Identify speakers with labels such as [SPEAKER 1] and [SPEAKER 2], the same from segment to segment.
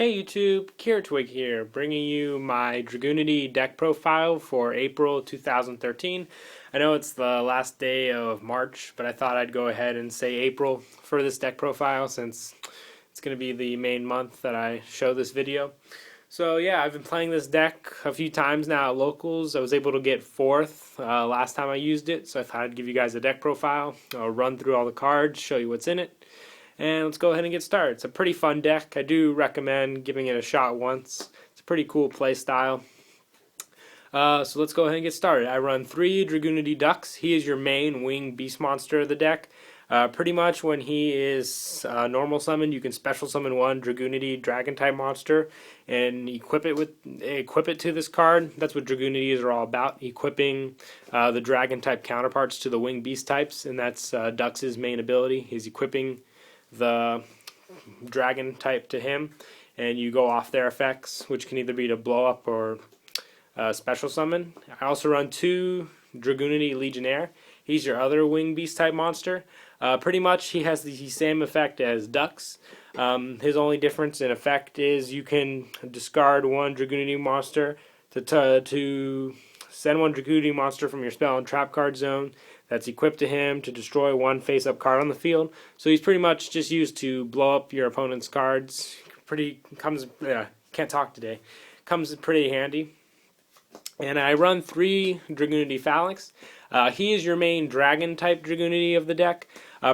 [SPEAKER 1] Hey YouTube, Twig here, bringing you my Dragunity deck profile for April 2013. I know it's the last day of March, but I thought I'd go ahead and say April for this deck profile since it's going to be the main month that I show this video. So yeah, I've been playing this deck a few times now at locals. I was able to get 4th last time I used it, so I thought I'd give you guys a deck profile. I'll run through all the cards, show you what's in it. And let's go ahead and get started. It's a pretty fun deck. I do recommend giving it a shot once. It's a pretty cool play style. So let's go ahead and get started. I run 3 Dragunity Ducks. He is your main wing beast monster of the deck. Pretty much when he is normal summoned, you can special summon 1 Dragunity Dragon type monster and equip it to this card. That's what Dragunities are all about, equipping the Dragon type counterparts to the wing beast types, and that's Ducks' main ability. He's equipping the dragon type to him, and you go off their effects, which can either be to blow up or special summon. I also run 2 Dragunity Legionnaire. He's your other wing beast type monster. Pretty much he has the same effect as Ducks. His only difference in effect is you can discard 1 Dragunity monster to send 1 Dragunity monster from your spell and trap card zone that's equipped to him to destroy 1 face-up card on the field. So he's pretty much just used to blow up your opponent's cards. Can't talk today. Comes pretty handy. And I run 3 Dragunity Phalanx. He is your main dragon type Dragunity of the deck.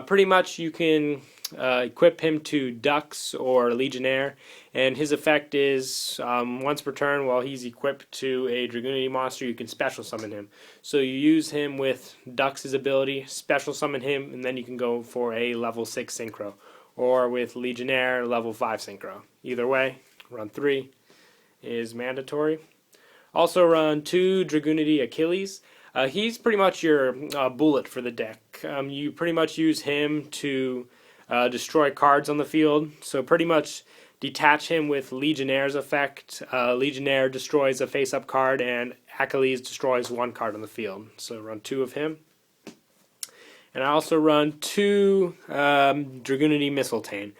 [SPEAKER 1] Pretty much you can equip him to Ducks or Legionnaire, and his effect is once per turn while he's equipped to a Dragunity monster, you can special summon him. So you use him with Ducks' ability, special summon him, and then you can go for a level 6 synchro, or with Legionnaire level 5 synchro. Either way, run 3 is mandatory. Also run 2 Dragunity Achilles. He's pretty much your bullet for the deck. You pretty much use him to destroy cards on the field. So pretty much detach him with Legionnaire's effect. Legionnaire destroys a face-up card, and Achilles destroys 1 card on the field. So run 2 of him. And I also run 2 Dragunity Mistletoe.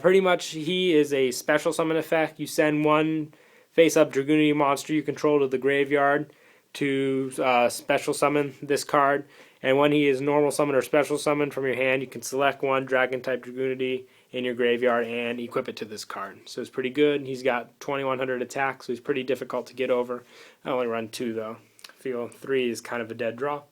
[SPEAKER 1] Pretty much he is a special summon effect. You send 1 face-up Dragunity monster you control to the graveyard to special summon this card, and when he is normal summon or special summon from your hand, you can select 1 dragon type Dragunity in your graveyard and equip it to this card. So it's pretty good. He's got 2100 attack, so he's pretty difficult to get over. I only run 2 though. I feel 3 is kind of a dead draw.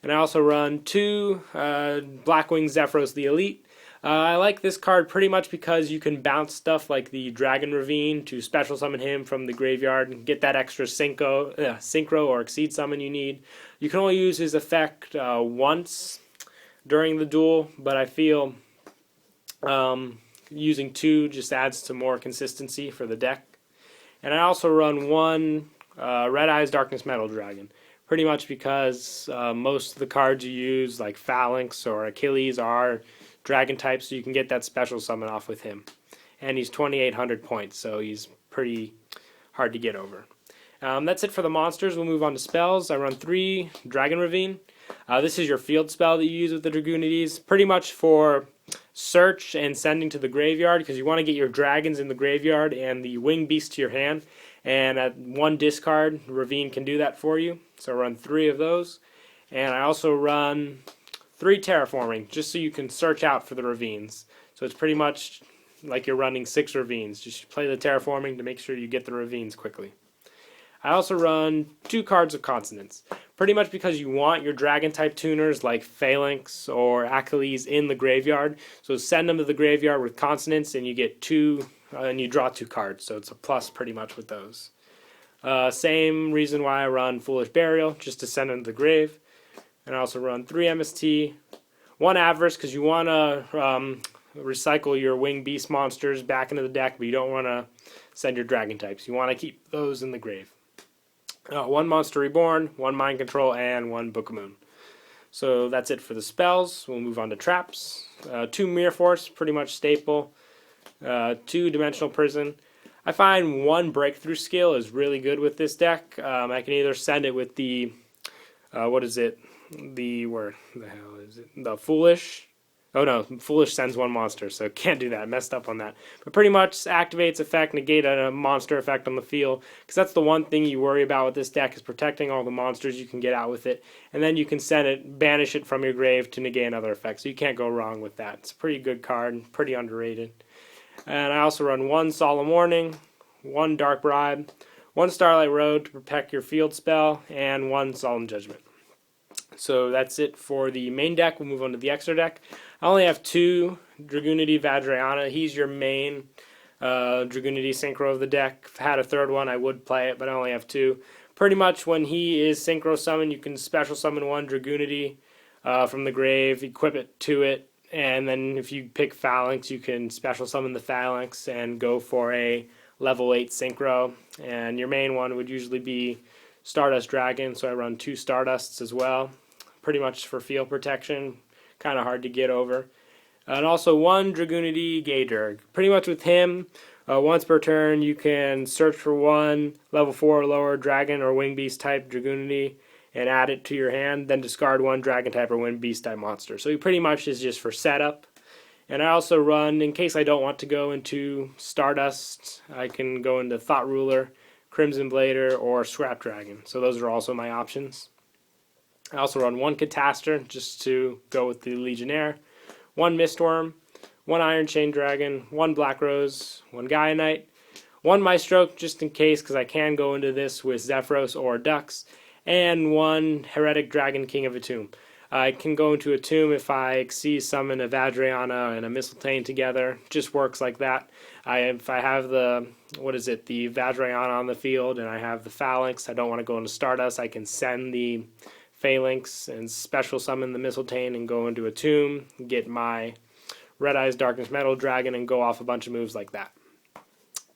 [SPEAKER 1] And I also run 2 Blackwing Zephyros the Elite. I like this card pretty much because you can bounce stuff like the Dragon Ravine to special summon him from the graveyard and get that extra synchro or exceed summon you need. You can only use his effect once during the duel, but I feel using 2 just adds to more consistency for the deck. And I also run 1 Red Eyes Darkness Metal Dragon. Pretty much because most of the cards you use, like Phalanx or Achilles, are dragon type, so you can get that special summon off with him. And he's 2800 points, so he's pretty hard to get over. That's it for the monsters. We'll move on to spells. I run 3 Dragon Ravine. This is your field spell that you use with the Dragunities, pretty much for search and sending to the graveyard, because you want to get your dragons in the graveyard and the wing beast to your hand. And at 1 discard, Ravine can do that for you. So I run 3 of those. And I also run 3 Terraforming, just so you can search out for the ravines. So it's pretty much like you're running 6 ravines. Just play the Terraforming to make sure you get the ravines quickly. I also run 2 cards of Consonance, pretty much because you want your dragon type tuners like Phalanx or Achilles in the graveyard. So send them to the graveyard with Consonance, and you get 2, and you draw 2 cards. So it's a plus pretty much with those. Same reason why I run Foolish Burial, just to send them to the grave. And I also run 3 MST, 1 Avarice, because you want to recycle your wing beast monsters back into the deck, but you don't want to send your dragon types. You want to keep those in the grave. 1 Monster Reborn, 1 Mind Control, and 1 Book of Moon. So that's it for the spells. We'll move on to traps. 2 Mirror Force, pretty much staple. 2 Dimensional Prison. I find 1 Breakthrough skill is really good with this deck. I can either send it with the, where the hell is it? The Foolish Oh no, Foolish sends one monster, so can't do that. Messed up on that. But pretty much activates effect, negate a monster effect on the field, because that's the one thing you worry about with this deck is protecting all the monsters you can get out with it. And then you can send it, banish it from your grave to negate another effect, so you can't go wrong with that. It's a pretty good card, pretty underrated. And I also run one Solemn Warning, one Dark Bribe, one Starlight Road to protect your field spell, and one Solemn Judgment. So that's it for the main deck. We'll move on to the extra deck. I only have two Dragunity Vajrayana. He's your main Dragunity synchro of the deck. If I had a third one, I would play it, but I only have two. Pretty much when he is synchro summoned, you can special summon one Dragunity from the grave, equip it to it, and then if you pick Phalanx, you can special summon the Phalanx and go for a level 8 synchro. And your main one would usually be Stardust Dragon, so I run two Stardusts as well, pretty much for field protection, kind of hard to get over. And also one Dragunity Gaydurg. Pretty much with him, once per turn, you can search for one level 4 or lower Dragon or Wing Beast type Dragunity and add it to your hand, then discard one Dragon type or Wing Beast type monster. So he pretty much is just for setup. And I also run, in case I don't want to go into Stardust, I can go into Thought Ruler, Crimson Blader, or Scrap Dragon. So those are also my options. I also run one Catastor, just to go with the Legionnaire, one Mistworm, one Iron Chain Dragon, one Black Rose, one Gaia Knight, one Maestro, just in case, because I can go into this with Zephyros or Dux, and one Heretic Dragon King of a Tomb. I can go into a tomb if I Xyz summon a Vajrayana and a Mistletoe together. Just works like that. If I have the Vajrayana on the field and I have the Phalanx, I don't want to go into Stardust, I can send the Phalanx and special summon the Mistletoe and go into a tomb, get my Red Eyes Darkness Metal Dragon and go off a bunch of moves like that.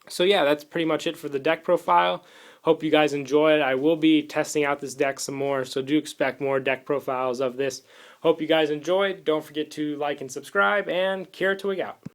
[SPEAKER 1] So yeah, that's pretty much it for the deck profile. Hope you guys enjoy it. I will be testing out this deck some more, so do expect more deck profiles of this. Hope you guys enjoyed. Don't forget to like and subscribe, and Kira Twig out.